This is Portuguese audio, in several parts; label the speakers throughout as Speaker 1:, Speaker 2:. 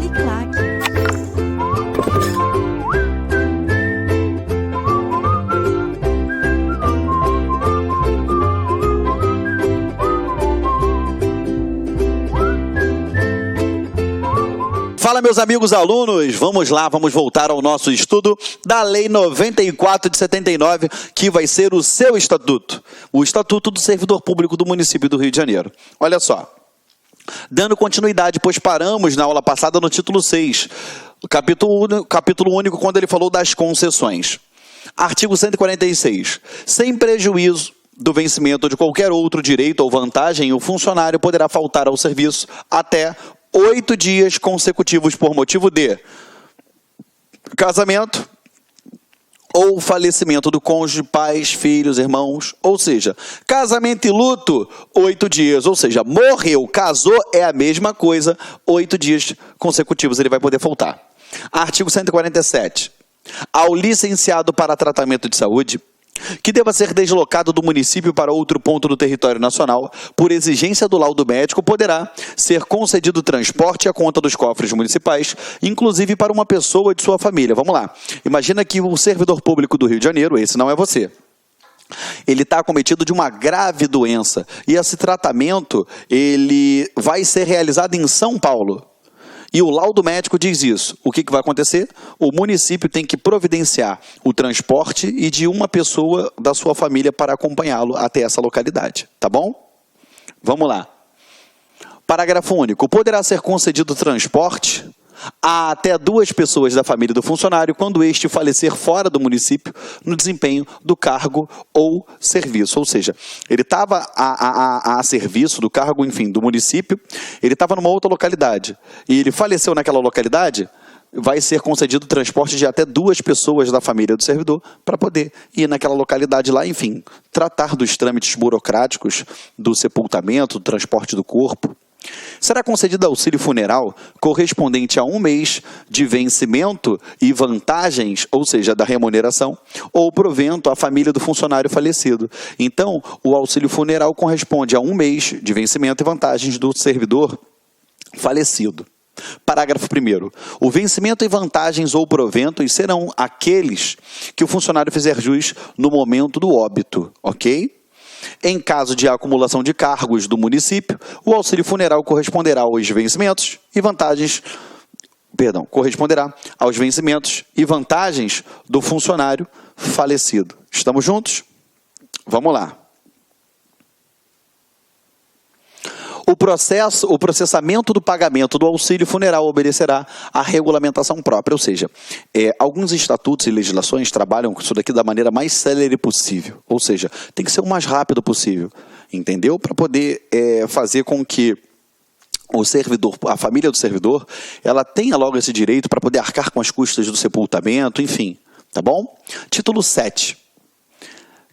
Speaker 1: Uniclac.
Speaker 2: Fala, meus amigos alunos, vamos lá, vamos voltar ao nosso estudo da Lei 94 de 79, que vai ser o seu estatuto, o Estatuto do Servidor Público do município do Rio de Janeiro. Olha só, dando continuidade, pois paramos na aula passada no título 6, capítulo único, quando ele falou das concessões. Artigo 146, sem prejuízo do vencimento de qualquer outro direito ou vantagem, o funcionário poderá faltar ao serviço até 8 dias consecutivos por motivo de casamento ou falecimento do cônjuge, pais, filhos, irmãos, ou seja, casamento e luto, 8 dias, ou seja, morreu, casou, é a mesma coisa, 8 dias consecutivos ele vai poder faltar. Artigo 147, ao licenciado para tratamento de saúde, que deva ser deslocado do município para outro ponto do território nacional, por exigência do laudo médico, poderá ser concedido transporte à conta dos cofres municipais, inclusive para uma pessoa de sua família. Vamos lá. Imagina que o servidor público do Rio de Janeiro, esse não é você, ele está acometido de uma grave doença e esse tratamento ele vai ser realizado em São Paulo. E o laudo médico diz isso. O que vai acontecer? O município tem que providenciar o transporte e de uma pessoa da sua família para acompanhá-lo até essa localidade. Tá bom? Vamos lá. Parágrafo único. Poderá ser concedido transporte a até 2 pessoas da família do funcionário quando este falecer fora do município no desempenho do cargo ou serviço. Ou seja, ele estava a serviço do cargo, enfim, do município, ele estava numa outra localidade e ele faleceu naquela localidade, vai ser concedido transporte de até 2 pessoas da família do servidor para poder ir naquela localidade lá, enfim, tratar dos trâmites burocráticos do sepultamento, do transporte do corpo. Será concedido auxílio funeral correspondente a 1 mês de vencimento e vantagens, ou seja, da remuneração, ou provento à família do funcionário falecido. Então, o auxílio funeral corresponde a 1 mês de vencimento e vantagens do servidor falecido. Parágrafo 1º. O vencimento e vantagens ou proventos serão aqueles que o funcionário fizer jus no momento do óbito, ok? Em caso de acumulação de cargos do município, o auxílio funeral corresponderá aos vencimentos e vantagens, corresponderá aos vencimentos e vantagens do funcionário falecido. Estamos juntos? Vamos lá. O processamento do pagamento do auxílio funeral obedecerá à regulamentação própria, ou seja, alguns estatutos e legislações trabalham com isso daqui da maneira mais célere possível, ou seja, tem que ser o mais rápido possível, entendeu? Para poder fazer com que o servidor, a família do servidor, ela tenha logo esse direito para poder arcar com as custas do sepultamento, enfim, tá bom? Título 7,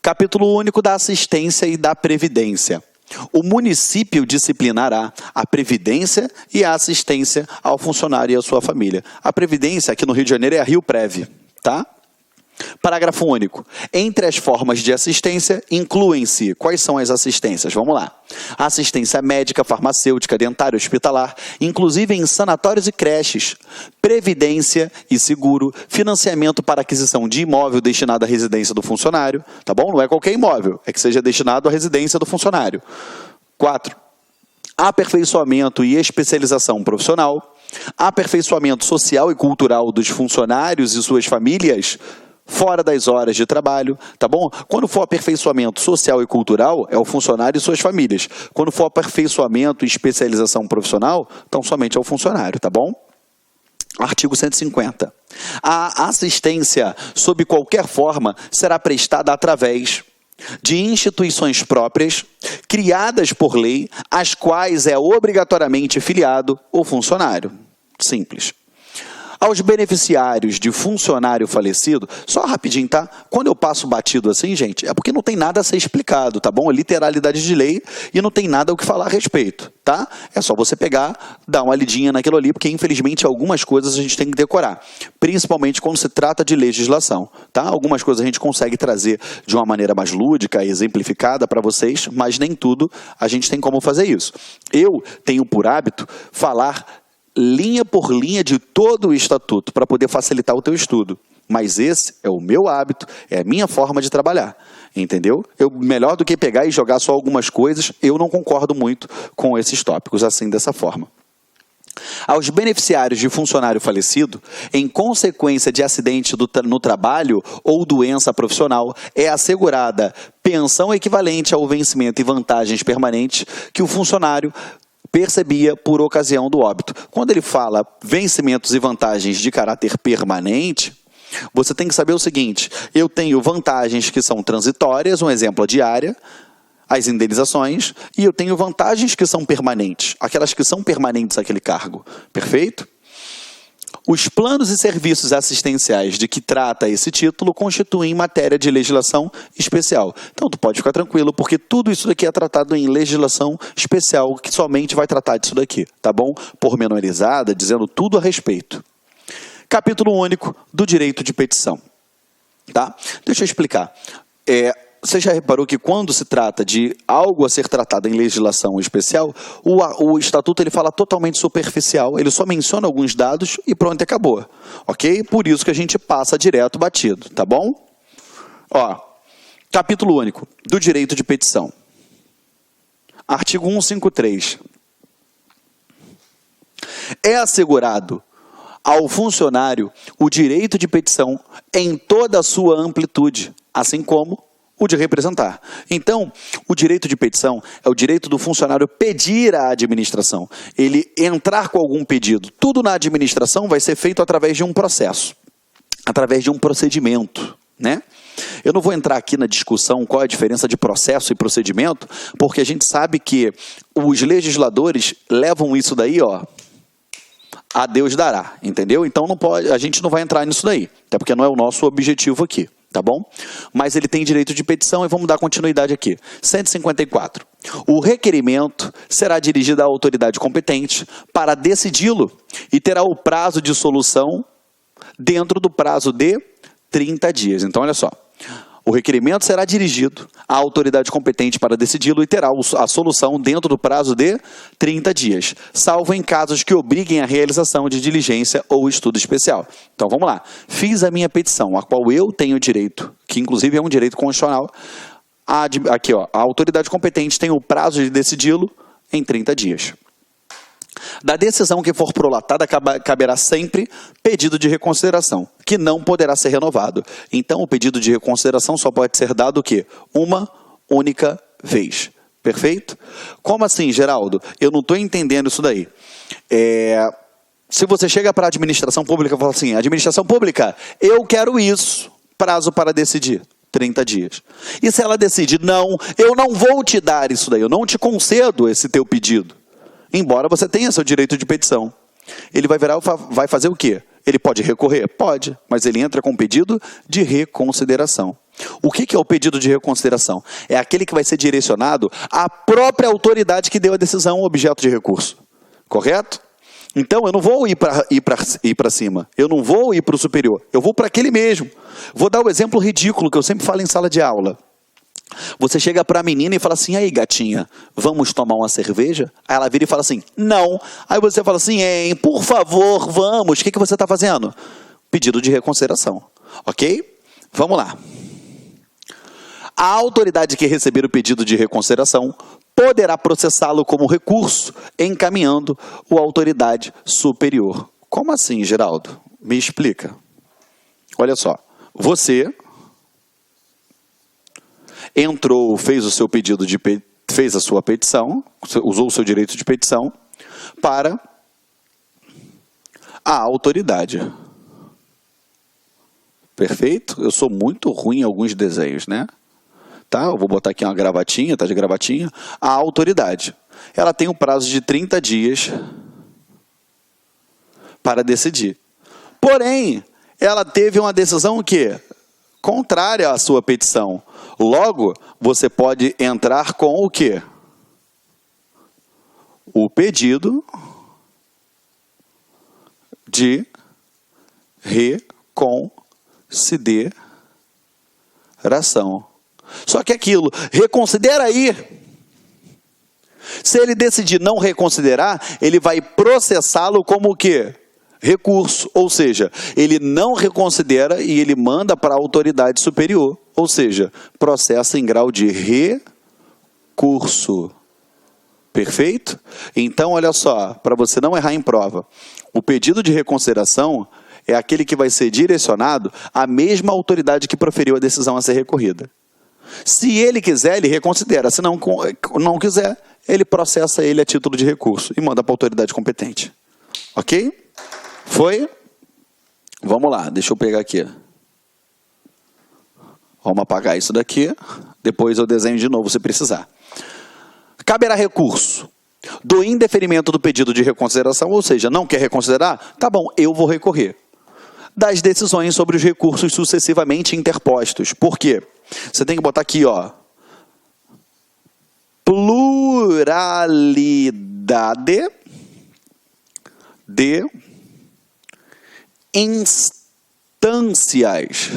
Speaker 2: capítulo único da assistência e da previdência. O município disciplinará a previdência e a assistência ao funcionário e à sua família. A previdência aqui no Rio de Janeiro é a Rio Prev, tá? Parágrafo único. Entre as formas de assistência, incluem-se... Quais são as assistências? Vamos lá. Assistência médica, farmacêutica, dentária, hospitalar, inclusive em sanatórios e creches, previdência e seguro, financiamento para aquisição de imóvel destinado à residência do funcionário, tá bom? Não é qualquer imóvel, é que seja destinado à residência do funcionário. 4. Aperfeiçoamento e especialização profissional, aperfeiçoamento social e cultural dos funcionários e suas famílias, fora das horas de trabalho, tá bom? Quando for aperfeiçoamento social e cultural, é o funcionário e suas famílias. Quando for aperfeiçoamento e especialização profissional, então somente é o funcionário, tá bom? Artigo 150. A assistência, sob qualquer forma, será prestada através de instituições próprias, criadas por lei, às quais é obrigatoriamente filiado o funcionário. Simples. Aos beneficiários de funcionário falecido, só rapidinho, tá? Quando eu passo batido assim, gente, é porque não tem nada a ser explicado, tá bom? É literalidade de lei e não tem nada o que falar a respeito, tá? É só você pegar, dar uma lidinha naquilo ali, porque infelizmente algumas coisas a gente tem que decorar, principalmente quando se trata de legislação, tá? Algumas coisas a gente consegue trazer de uma maneira mais lúdica, exemplificada para vocês, mas nem tudo a gente tem como fazer isso. Eu tenho por hábito falar linha por linha de todo o estatuto para poder facilitar o teu estudo. Mas esse é o meu hábito, é a minha forma de trabalhar, entendeu? Melhor do que pegar e jogar só algumas coisas, eu não concordo muito com esses tópicos, assim, dessa forma. Aos beneficiários de funcionário falecido, em consequência de acidente no trabalho ou doença profissional, é assegurada pensão equivalente ao vencimento e vantagens permanentes que o funcionário percebia por ocasião do óbito. Quando ele fala vencimentos e vantagens de caráter permanente, você tem que saber o seguinte: eu tenho vantagens que são transitórias, um exemplo, a diária, as indenizações, e eu tenho vantagens que são permanentes, aquelas que são permanentes àquele cargo. Perfeito? Os planos e serviços assistenciais de que trata esse título constituem matéria de legislação especial. Então, tu pode ficar tranquilo, porque tudo isso daqui é tratado em legislação especial, que somente vai tratar disso daqui, tá bom? Pormenorizada, dizendo tudo a respeito. Capítulo único do direito de petição. Tá? Deixa eu explicar. Você já reparou que quando se trata de algo a ser tratado em legislação especial, o estatuto ele fala totalmente superficial, ele só menciona alguns dados e pronto, acabou. Ok? Por isso que a gente passa direto batido, tá bom? Ó, capítulo único do direito de petição. Artigo 153. É assegurado ao funcionário o direito de petição em toda a sua amplitude, assim como o de representar. Então, o direito de petição é o direito do funcionário pedir à administração, ele entrar com algum pedido. Tudo na administração vai ser feito através de um processo, através de um procedimento, né? Eu não vou entrar aqui na discussão qual é a diferença de processo e procedimento, porque a gente sabe que os legisladores levam isso daí, ó, a Deus dará, entendeu? Então não pode, a gente não vai entrar nisso daí, até porque não é o nosso objetivo aqui, tá bom? Mas ele tem direito de petição e vamos dar continuidade aqui. 154. O requerimento será dirigido à autoridade competente para decidi-lo e terá o prazo de solução dentro do prazo de 30 dias. Então, olha só. O requerimento será dirigido à autoridade competente para decidi-lo e terá a solução dentro do prazo de 30 dias, salvo em casos que obriguem a realização de diligência ou estudo especial. Então, vamos lá. Fiz a minha petição, a qual eu tenho direito, que inclusive é um direito constitucional. Aqui, ó, a autoridade competente tem o prazo de decidi-lo em 30 dias. Da decisão que for prolatada, caberá sempre pedido de reconsideração, que não poderá ser renovado. Então, o pedido de reconsideração só pode ser dado o quê? Uma única vez. Perfeito? Como assim, Geraldo? Eu não estou entendendo isso daí. Se você chega para a administração pública e fala assim, administração pública, eu quero isso, prazo para decidir. 30 dias. E se ela decide, não, eu não vou te dar isso daí, eu não te concedo esse teu pedido. Embora você tenha seu direito de petição. Ele vai fazer o quê? Ele pode recorrer? Pode, mas ele entra com pedido de reconsideração. O que é o pedido de reconsideração? É aquele que vai ser direcionado à própria autoridade que deu a decisão objeto de recurso. Correto? Então, eu não vou ir para cima. Eu não vou ir para o superior. Eu vou para aquele mesmo. Vou dar o exemplo ridículo que eu sempre falo em sala de aula. Você chega para a menina e fala assim, aí gatinha, vamos tomar uma cerveja? Aí ela vira e fala assim, não. Aí você fala assim, hein, por favor, vamos. O que você está fazendo? Pedido de reconsideração. Ok? Vamos lá. A autoridade que receber o pedido de reconsideração poderá processá-lo como recurso, encaminhando a autoridade superior. Como assim, Geraldo? Me explica. Olha só, você entrou, fez o seu pedido fez a sua petição, usou o seu direito de petição para a autoridade. Perfeito? Eu sou muito ruim em alguns desenhos, né? Tá? Eu vou botar aqui uma gravatinha, tá de gravatinha. A autoridade, ela tem um prazo de 30 dias para decidir. Porém, ela teve uma decisão que contrária à sua petição. Logo, você pode entrar com o quê? O pedido de reconsideração. Só que aquilo, reconsidera aí. Se ele decidir não reconsiderar, ele vai processá-lo como o quê? Recurso, ou seja, ele não reconsidera e ele manda para a autoridade superior, ou seja, processa em grau de recurso. Perfeito? Então, olha só, para você não errar em prova, o pedido de reconsideração é aquele que vai ser direcionado à mesma autoridade que proferiu a decisão a ser recorrida. Se ele quiser, ele reconsidera. Se não quiser, ele processa ele a título de recurso e manda para a autoridade competente. Ok? Foi? Vamos lá, deixa eu pegar aqui. Vamos apagar isso daqui. Depois eu desenho de novo se precisar. Caberá recurso do indeferimento do pedido de reconsideração, ou seja, não quer reconsiderar? Tá bom, eu vou recorrer. Das decisões sobre os recursos sucessivamente interpostos. Por quê? Você tem que botar aqui, ó. Pluralidade de instâncias.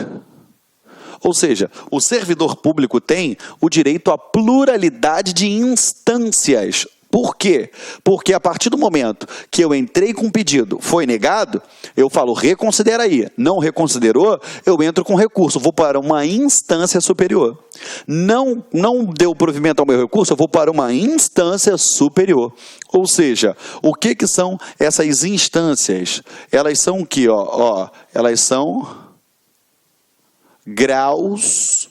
Speaker 2: Ou seja, o servidor público tem o direito à pluralidade de instâncias. Por quê? Porque a partir do momento que eu entrei com um pedido, foi negado, eu falo, reconsidera aí. Não reconsiderou, eu entro com recurso, vou para uma instância superior. Não deu provimento ao meu recurso, eu vou para uma instância superior. Ou seja, o que são essas instâncias? Elas são o quê? Elas são graus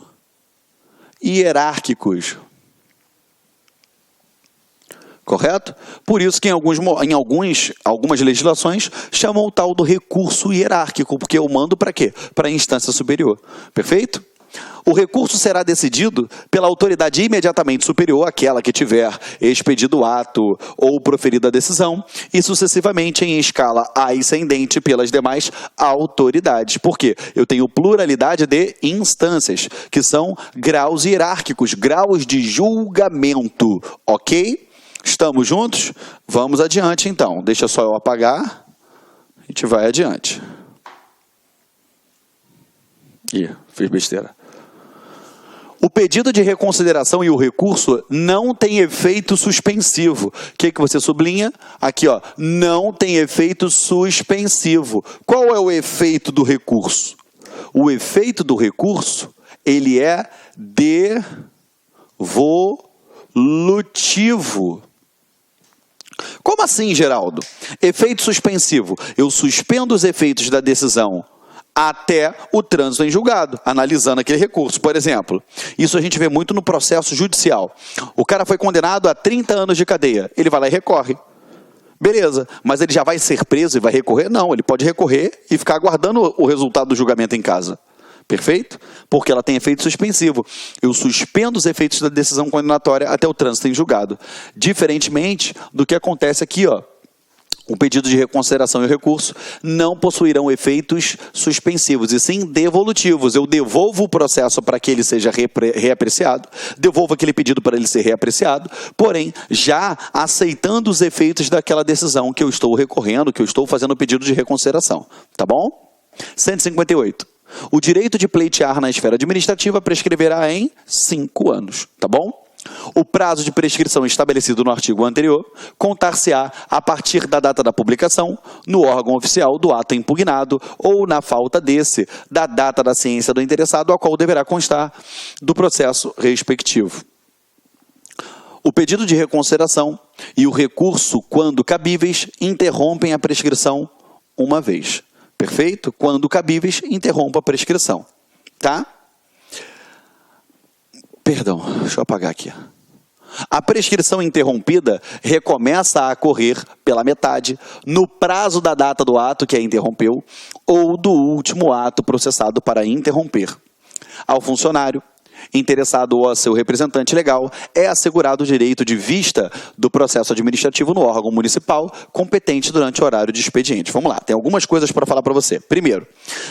Speaker 2: hierárquicos. Correto? Por isso que em algumas legislações chamam o tal do recurso hierárquico, porque eu mando para quê? Para a instância superior. Perfeito? O recurso será decidido pela autoridade imediatamente superior àquela que tiver expedido o ato ou proferido a decisão, e sucessivamente em escala ascendente pelas demais autoridades. Por quê? Eu tenho pluralidade de instâncias, que são graus hierárquicos, graus de julgamento. Ok? Estamos juntos? Vamos adiante, então. Deixa só eu apagar. A gente vai adiante. Ih, fiz besteira. O pedido de reconsideração e o recurso não tem efeito suspensivo. O que você sublinha? Aqui, ó. Não tem efeito suspensivo. Qual é o efeito do recurso? O efeito do recurso, ele é devolutivo. Como assim, Geraldo? Efeito suspensivo. Eu suspendo os efeitos da decisão até o trânsito em julgado, analisando aquele recurso. Por exemplo, isso a gente vê muito no processo judicial. O cara foi condenado a 30 anos de cadeia. Ele vai lá e recorre. Beleza, mas ele já vai ser preso e vai recorrer? Não, ele pode recorrer e ficar aguardando o resultado do julgamento em casa. Perfeito? Porque ela tem efeito suspensivo. Eu suspendo os efeitos da decisão condenatória até o trânsito em julgado. Diferentemente do que acontece aqui, ó. O pedido de reconsideração e o recurso não possuirão efeitos suspensivos, e sim devolutivos. Eu devolvo o processo para que ele seja reapreciado, devolvo aquele pedido para ele ser reapreciado, porém, já aceitando os efeitos daquela decisão que eu estou recorrendo, que eu estou fazendo o pedido de reconsideração. Tá bom? 158. O direito de pleitear na esfera administrativa prescreverá em 5 anos, tá bom? O prazo de prescrição estabelecido no artigo anterior contar-se-á a partir da data da publicação, no órgão oficial do ato impugnado ou, na falta desse, da data da ciência do interessado, a qual deverá constar do processo respectivo. O pedido de reconsideração e o recurso, quando cabíveis, interrompem a prescrição uma vez. Perfeito? Quando cabíveis, interrompa a prescrição. Tá? Perdão, deixa eu apagar aqui. A prescrição interrompida recomeça a correr pela metade no prazo da data do ato que a interrompeu ou do último ato processado para interromper. Ao funcionário interessado ou a seu representante legal é assegurado o direito de vista do processo administrativo no órgão municipal competente durante o horário de expediente. Vamos lá, tem algumas coisas para falar para você. Primeiro,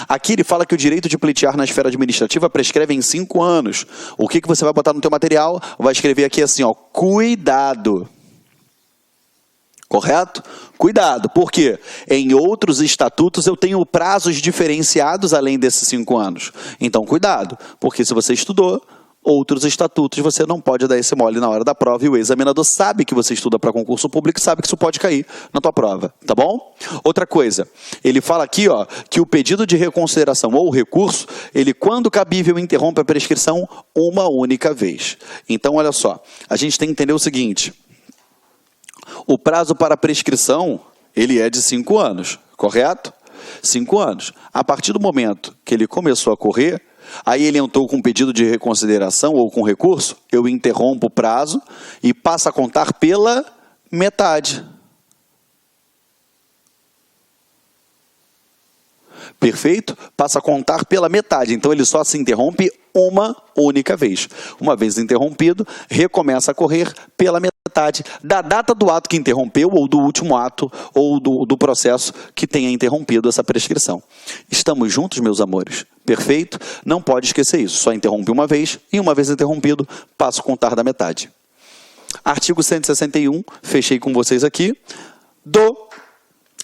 Speaker 2: aqui ele fala que o direito de pleitear na esfera administrativa prescreve em 5 anos. O que você vai botar no teu material? Vai escrever aqui assim, ó, cuidado. Correto? Cuidado, porque em outros estatutos eu tenho prazos diferenciados além desses 5 anos. Então, cuidado, porque se você estudou, outros estatutos, você não pode dar esse mole na hora da prova e o examinador sabe que você estuda para concurso público e sabe que isso pode cair na tua prova, tá bom? Outra coisa, ele fala aqui, ó, que o pedido de reconsideração ou o recurso, ele, quando cabível, interrompe a prescrição uma única vez. Então, olha só, a gente tem que entender o seguinte, o prazo para prescrição, ele é de 5 anos, correto? 5 anos. A partir do momento que ele começou a correr, aí ele entrou com pedido de reconsideração ou com recurso, eu interrompo o prazo e passo a contar pela metade. Perfeito? Passa a contar pela metade. Então, ele só se interrompe uma única vez. Uma vez interrompido, recomeça a correr pela metade da data do ato que interrompeu ou do último ato ou do processo que tenha interrompido essa prescrição. Estamos juntos, meus amores? Perfeito? Não pode esquecer isso. Só interrompe uma vez e uma vez interrompido, passo a contar da metade. Artigo 161, fechei com vocês aqui, do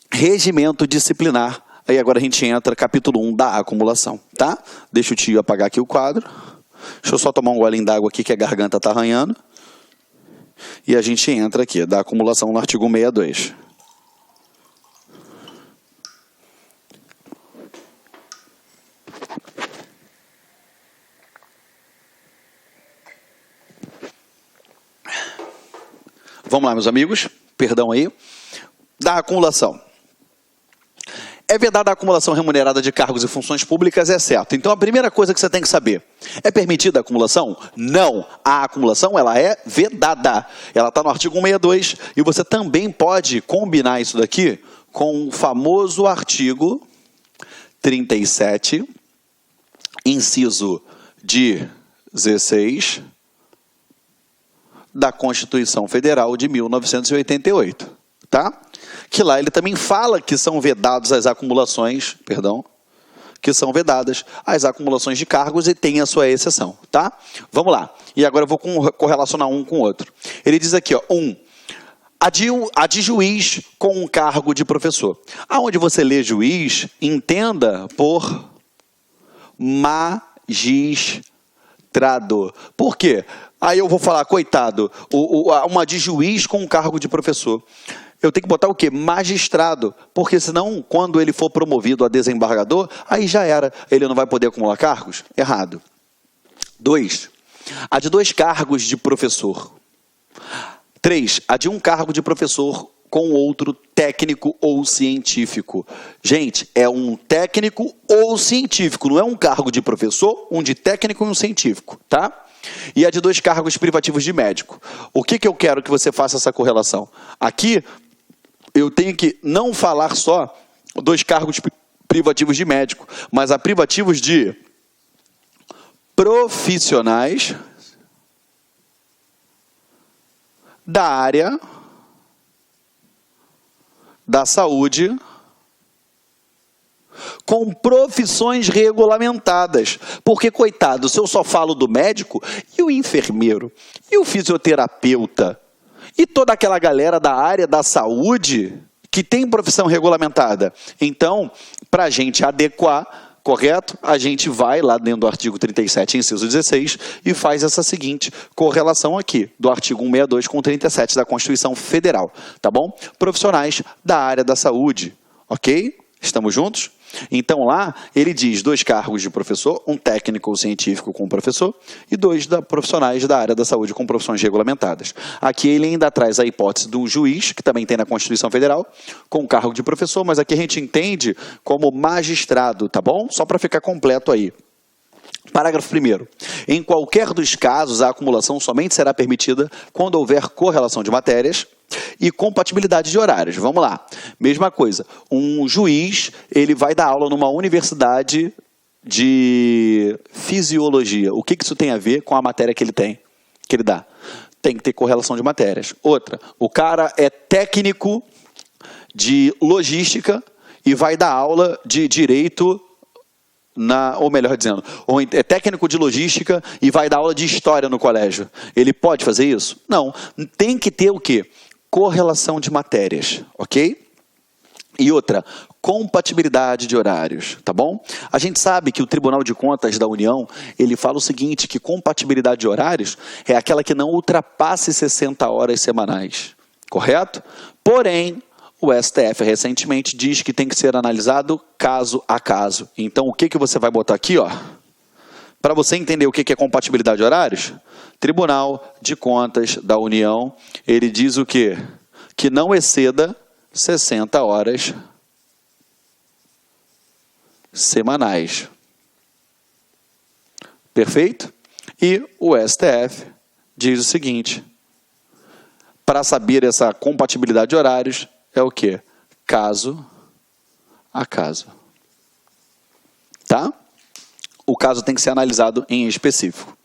Speaker 2: regimento disciplinar. Aí agora a gente entra capítulo 1 da acumulação, tá? Deixa o tio apagar aqui o quadro. Deixa eu só tomar um golinho d'água aqui que a garganta tá arranhando. E a gente entra aqui, da acumulação no artigo 162. Vamos lá, meus amigos. Perdão aí. Da acumulação. É vedada a acumulação remunerada de cargos e funções públicas, é certo. Então, a primeira coisa que você tem que saber, é permitida a acumulação? Não. A acumulação, ela é vedada. Ela está no artigo 162 e você também pode combinar isso daqui com o famoso artigo 37, inciso 16 da Constituição Federal de 1988, tá? Que lá ele também fala que são vedados as acumulações, que são vedadas as acumulações de cargos e tem a sua exceção, tá? Vamos lá. E agora eu vou correlacionar um com o outro. Ele diz aqui, ó, a de juiz com um cargo de professor. Aonde você lê juiz, entenda por magistrado. Por quê? Aí eu vou falar, coitado, uma de juiz com um cargo de professor. Eu tenho que botar o quê? Magistrado, porque senão, quando ele for promovido a desembargador, aí já era, ele não vai poder acumular cargos? Errado. 2. A de 2 cargos de professor. 3. A de 1 cargo de professor com outro técnico ou científico. Gente, é um técnico ou científico, não é um cargo de professor, um de técnico e um científico, tá? E a de 2 cargos privativos de médico. O que eu quero que você faça essa correlação? Aqui, eu tenho que não falar só 2 cargos privativos de médico, mas a privativos de profissionais da área da saúde com profissões regulamentadas. Porque, coitado, se eu só falo do médico, e o enfermeiro, e o fisioterapeuta, e toda aquela galera da área da saúde que tem profissão regulamentada. Então, para a gente adequar, correto? A gente vai lá dentro do artigo 37, inciso 16, e faz essa seguinte correlação aqui, do artigo 162 com 37 da Constituição Federal, tá bom? Profissionais da área da saúde, ok? Estamos juntos? Então lá, ele diz 2 cargos de professor, um técnico ou científico com professor, e 2 profissionais da área da saúde com profissões regulamentadas. Aqui ele ainda traz a hipótese do juiz, que também tem na Constituição Federal, com cargo de professor, mas aqui a gente entende como magistrado, tá bom? Só para ficar completo aí. Parágrafo 1º. Em qualquer dos casos, a acumulação somente será permitida quando houver correlação de matérias e compatibilidade de horários. Vamos lá. Mesma coisa. Um juiz, ele vai dar aula numa universidade de fisiologia. O que isso tem a ver com a matéria que ele tem? Que ele dá? Tem que ter correlação de matérias. Outra. O cara é técnico de logística e vai dar aula de direito ou melhor dizendo, é técnico de logística e vai dar aula de história no colégio. Ele pode fazer isso? Não. Tem que ter o quê? Correlação de matérias, ok? E outra, compatibilidade de horários, tá bom? A gente sabe que o Tribunal de Contas da União, ele fala o seguinte, que compatibilidade de horários é aquela que não ultrapasse 60 horas semanais, correto? Porém, o STF recentemente diz que tem que ser analisado caso a caso. Então, o que você vai botar aqui, ó? Para você entender o que é compatibilidade de horários, Tribunal de Contas da União, ele diz o quê? Que não exceda 60 horas semanais. Perfeito? E o STF diz o seguinte, para saber essa compatibilidade de horários, é o quê? Caso a caso. Tá? O caso tem que ser analisado em específico.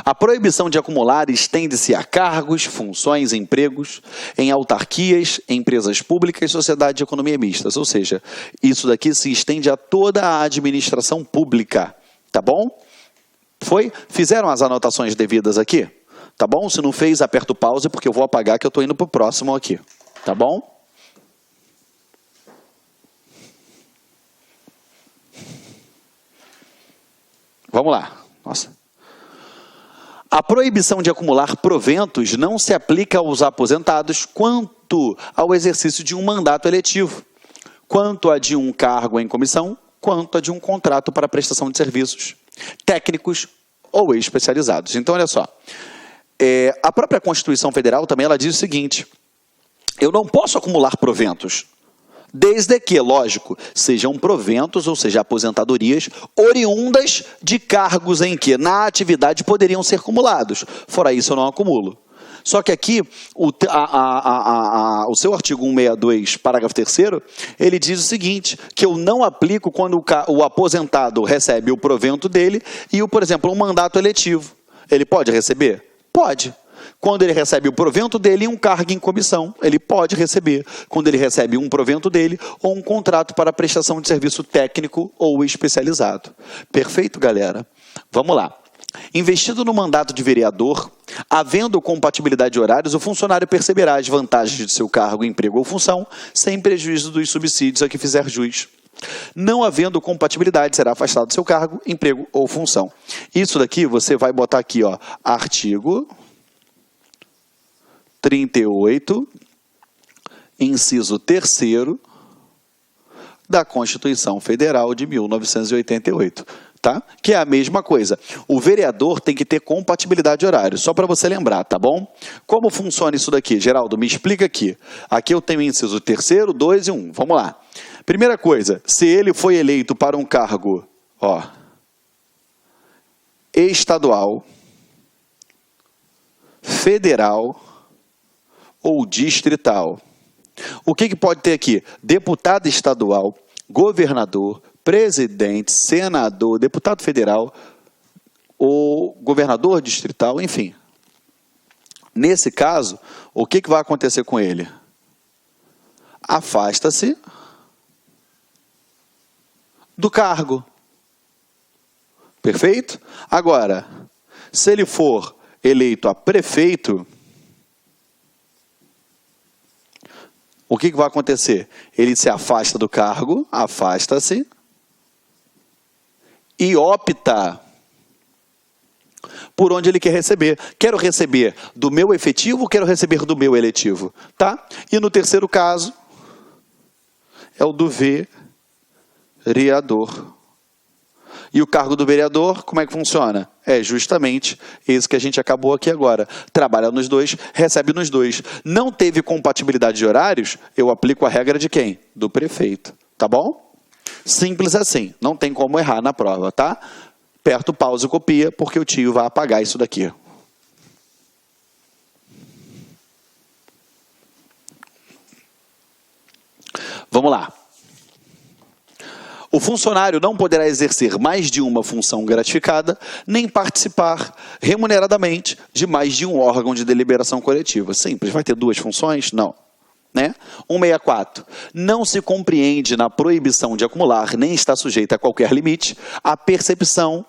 Speaker 2: A proibição de acumular estende-se a cargos, funções, empregos em autarquias, empresas públicas e sociedade de economia mistas. Ou seja, isso daqui se estende a toda a administração pública. Tá bom? Foi? Fizeram as anotações devidas aqui? Tá bom? Se não fez, aperta o pause porque eu vou apagar que eu estou indo para o próximo aqui. Tá bom? Vamos lá. Nossa. A proibição de acumular proventos não se aplica aos aposentados quanto ao exercício de um mandato eletivo, quanto a de um cargo em comissão, quanto a de um contrato para prestação de serviços técnicos ou especializados. Então, olha só, a própria Constituição Federal também ela diz o seguinte, eu não posso acumular proventos, desde que, lógico, sejam proventos, ou seja, aposentadorias, oriundas de cargos em que, na atividade, poderiam ser acumulados. Fora isso, eu não acumulo. Só que aqui, o seu artigo 162, parágrafo 3º, ele diz o seguinte, que eu não aplico quando o aposentado recebe o provento dele e, por exemplo, um mandato eletivo. Ele pode receber? Pode. Quando ele recebe o provento dele e um cargo em comissão, ele pode receber. Quando ele recebe um provento dele ou um contrato para prestação de serviço técnico ou especializado. Perfeito, galera? Vamos lá. Investido no mandato de vereador, havendo compatibilidade de horários, o funcionário perceberá as vantagens de seu cargo, emprego ou função, sem prejuízo dos subsídios a que fizer jus. Não havendo compatibilidade, será afastado do seu cargo, emprego ou função. Isso daqui, você vai botar aqui, ó, artigo 38, inciso 3º da Constituição Federal de 1988, tá? Que é a mesma coisa. O vereador tem que ter compatibilidade de horário, só para você lembrar, tá bom? Como funciona isso daqui? Geraldo, me explica aqui. Aqui eu tenho o inciso 3º, 2 e 1. Vamos lá. Primeira coisa, se ele foi eleito para um cargo, ó, estadual, federal ou distrital. O que pode ter aqui? Deputado estadual, governador, presidente, senador, deputado federal, ou governador distrital, enfim. Nesse caso, o que vai acontecer com ele? Afasta-se do cargo. Perfeito? Agora, se ele for eleito a prefeito, o que vai acontecer? Ele se afasta do cargo, afasta-se e opta por onde ele quer receber. Quero receber do meu efetivo ou quero receber do meu eletivo? Tá? E no terceiro caso, é o do vereador. E o cargo do vereador, como é que funciona? É justamente esse que a gente acabou aqui agora. Trabalha nos dois, recebe nos dois. Não teve compatibilidade de horários, eu aplico a regra de quem? Do prefeito. Tá bom? Simples assim. Não tem como errar na prova, tá? Aperta o pause e copia, porque o tio vai apagar isso daqui. Vamos lá. O funcionário não poderá exercer mais de uma função gratificada, nem participar remuneradamente de mais de um órgão de deliberação coletiva. Simples, vai ter duas funções? Não. Né? 164. Não se compreende na proibição de acumular, nem está sujeita a qualquer limite, a percepção,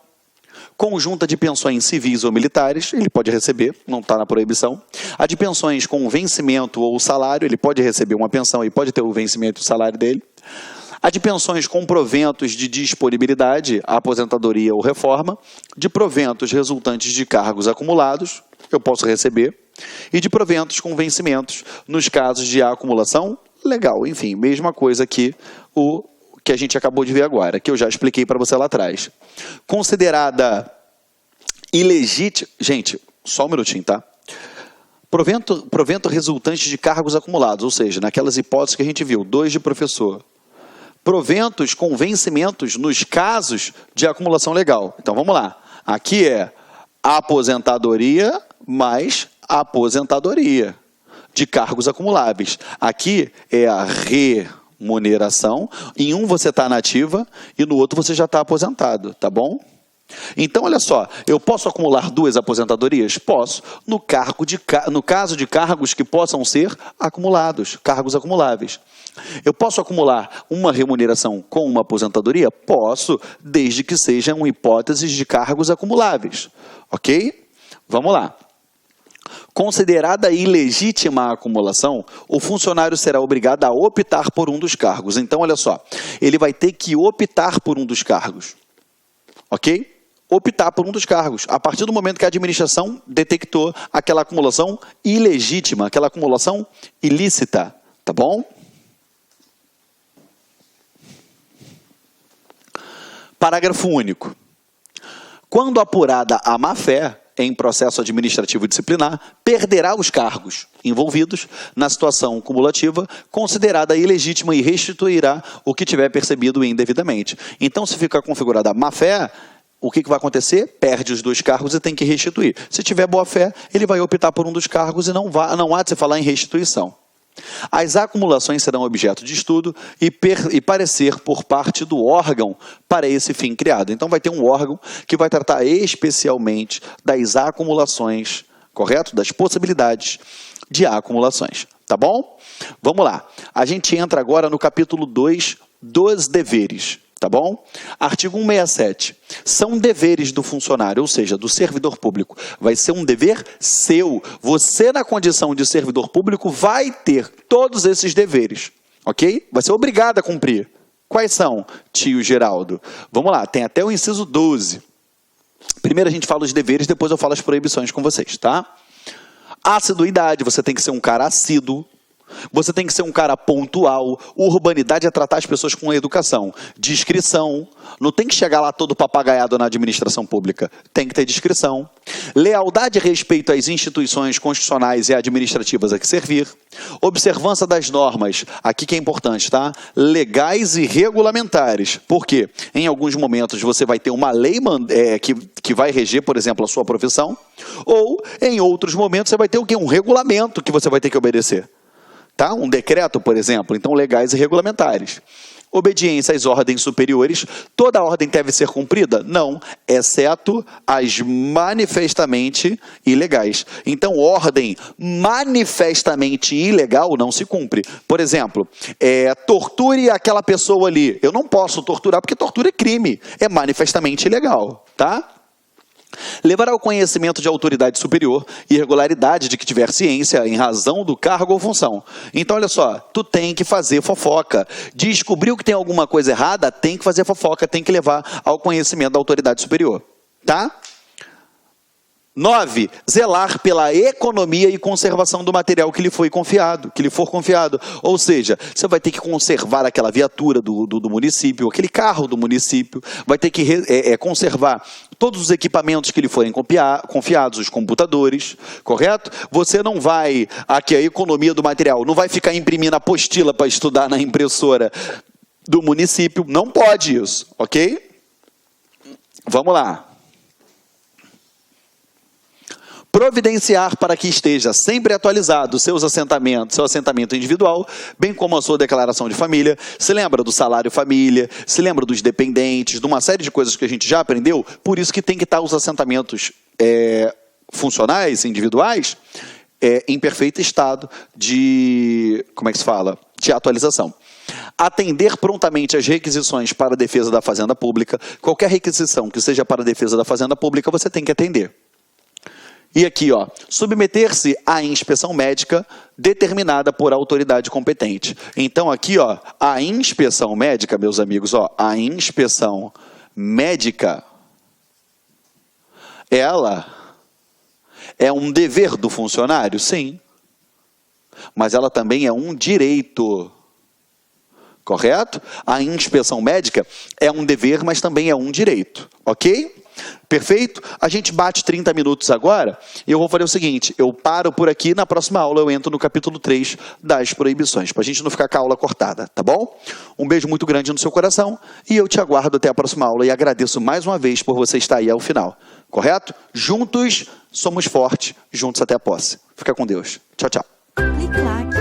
Speaker 2: conjunta de pensões civis ou militares, ele pode receber, não está na proibição. A de pensões com vencimento ou salário, ele pode receber uma pensão e pode ter o vencimento e o salário dele. A de pensões com proventos de disponibilidade, aposentadoria ou reforma, de proventos resultantes de cargos acumulados, eu posso receber, e de proventos com vencimentos, nos casos de acumulação legal. Enfim, mesma coisa que o que a gente acabou de ver agora, que eu já expliquei para você lá atrás. Considerada ilegítima... Gente, só um minutinho, tá? Provento resultante de cargos acumulados, ou seja, naquelas hipóteses que a gente viu, 2 de professor. Proventos com vencimentos nos casos de acumulação legal. Então, vamos lá. Aqui é aposentadoria mais aposentadoria de cargos acumuláveis. Aqui é a remuneração. Em um você está na ativa e no outro você já está aposentado, tá bom? Então, olha só, eu posso acumular 2 aposentadorias? Posso, no caso de cargos que possam ser acumulados, cargos acumuláveis. Eu posso acumular uma remuneração com uma aposentadoria? Posso, desde que sejam hipóteses de cargos acumuláveis, ok? Vamos lá. Considerada ilegítima a acumulação, o funcionário será obrigado a optar por um dos cargos. Então, olha só, ele vai ter que optar por um dos cargos, ok? Optar por um dos cargos, a partir do momento que a administração detectou aquela acumulação ilegítima, aquela acumulação ilícita, tá bom? Parágrafo único. Quando apurada a má-fé em processo administrativo disciplinar, perderá os cargos envolvidos na situação cumulativa considerada ilegítima e restituirá o que tiver percebido indevidamente. Então, se ficar configurada a má-fé, o que vai acontecer? Perde os 2 cargos e tem que restituir. Se tiver boa-fé, ele vai optar por um dos cargos e não há de se falar em restituição. As acumulações serão objeto de estudo e parecer por parte do órgão para esse fim criado. Então, vai ter um órgão que vai tratar especialmente das acumulações, correto? Das possibilidades de acumulações, tá bom? Vamos lá. A gente entra agora no capítulo 2 dos deveres. Tá bom? Artigo 167. São deveres do funcionário, ou seja, do servidor público. Vai ser um dever seu. Você, na condição de servidor público, vai ter todos esses deveres. Ok? Vai ser obrigado a cumprir. Quais são, tio Geraldo? Vamos lá, tem até o inciso 12. Primeiro a gente fala os deveres, depois eu falo as proibições com vocês, tá? Assiduidade, você tem que ser um cara assíduo. Você tem que ser um cara pontual. Urbanidade é tratar as pessoas com educação. Discrição. Não tem que chegar lá todo papagaiado na administração pública. Tem que ter discrição. Lealdade e respeito às instituições constitucionais e administrativas a que servir. Observância das normas. Aqui que é importante, tá? Legais e regulamentares. Por quê? Em alguns momentos você vai ter uma lei que vai reger, por exemplo, a sua profissão. Ou, em outros momentos, você vai ter o quê? Um regulamento que você vai ter que obedecer. Tá? Um decreto, por exemplo, então legais e regulamentares. Obediência às ordens superiores. Toda ordem deve ser cumprida? Não, exceto as manifestamente ilegais. Então, ordem manifestamente ilegal não se cumpre. Por exemplo, torture aquela pessoa ali. Eu não posso torturar porque tortura é crime. É manifestamente ilegal, tá? Levar ao conhecimento de autoridade superior irregularidade de que tiver ciência em razão do cargo ou função. Então, olha só, tu tem que fazer fofoca. Descobriu que tem alguma coisa errada, tem que fazer fofoca, tem que levar ao conhecimento da autoridade superior. Tá? 9. Zelar pela economia e conservação do material que lhe for confiado. Ou seja, você vai ter que conservar aquela viatura do município, aquele carro do município, vai ter que conservar todos os equipamentos que lhe forem confiados, os computadores, correto? Você não vai, aqui a economia do material, não vai ficar imprimindo apostila para estudar na impressora do município, não pode isso, ok? Vamos lá. Providenciar para que esteja sempre atualizado seu assentamento individual, bem como a sua declaração de família. Se lembra do salário família, se lembra dos dependentes, de uma série de coisas que a gente já aprendeu, por isso que tem que estar os assentamentos funcionais, individuais, em perfeito estado de, como é que se fala? De atualização. Atender prontamente às requisições para a defesa da fazenda pública. Qualquer requisição que seja para a defesa da fazenda pública, você tem que atender. E aqui, ó, submeter-se à inspeção médica determinada por autoridade competente. Então, aqui, ó, a inspeção médica, meus amigos, ó, a inspeção médica, ela é um dever do funcionário? Sim. Mas ela também é um direito. Correto? A inspeção médica é um dever, mas também é um direito. Ok? Perfeito? A gente bate 30 minutos agora e eu vou fazer o seguinte, eu paro por aqui, na próxima aula eu entro no capítulo 3 das proibições, para a gente não ficar com a aula cortada, tá bom? Um beijo muito grande no seu coração e eu te aguardo até a próxima aula e agradeço mais uma vez por você estar aí ao final, correto? Juntos somos fortes, juntos até a posse. Fica com Deus. Tchau, tchau.
Speaker 1: Clique like.